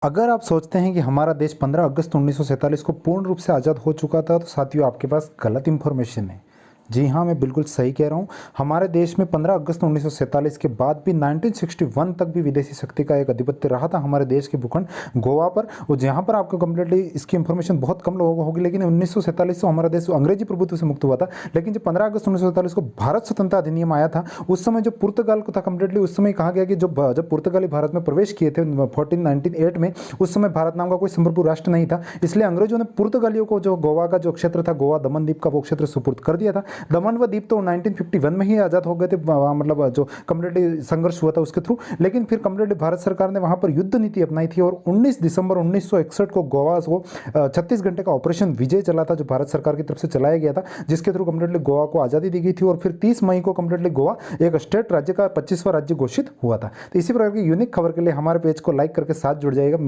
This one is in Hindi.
अगर आप सोचते हैं कि हमारा देश 15 अगस्त 1947 को पूर्ण रूप से आज़ाद हो चुका था, तो साथियों आपके पास गलत इन्फॉर्मेशन है। जी हाँ, मैं बिल्कुल सही कह रहा हूँ। हमारे देश में 15 अगस्त 1947 के बाद भी 1961 तक भी विदेशी शक्ति का एक आधिपत्य रहा था हमारे देश के भूखंड गोवा पर। और जहाँ पर आपको कंप्लीटली इसकी इन्फॉर्मेशन बहुत कम लोगों को होगी, लेकिन 1947 से हमारा देश अंग्रेजी प्रभुत्व से मुक्त हुआ था। लेकिन जब 15 अगस्त 1947 को भारत स्वतंत्रता अधिनियम आया था, उस समय जो पुर्तगाल को था कंप्लीटली, उस समय कहा गया कि जब पुर्तगाली भारत में प्रवेश किए थे 1498 में, उस समय भारत नाम का कोई संप्रभु राष्ट्र नहीं था। इसलिए अंग्रेजों ने पुर्तगालियों को जो गोवा का जो क्षेत्र था, गोवा दमन द्वीप का वो क्षेत्र सुपुर्द कर दिया था। दमन व द्वीप तो 1951 में ही आज़ाद हो गए थे, मतलब जो कम्प्लीटली संघर्ष हुआ था उसके थ्रू। लेकिन फिर कम्प्लीटली भारत सरकार ने वहाँ पर युद्ध नीति अपनाई थी और 19 दिसंबर 1961 को गोवा को 36 घंटे का ऑपरेशन विजय चला था, जो भारत सरकार की तरफ से चलाया गया था, जिसके थ्रू कम्प्लीटली गोवा को आज़ादी दी गई थी। और फिर 30 मई को कम्प्लीटली गोवा एक स्टेट राज्य का 25वां राज्य घोषित हुआ था। तो इसी प्रकार की यूनिक खबर के लिए हमारे पेज को लाइक करके साथ जुड़ जाएगा।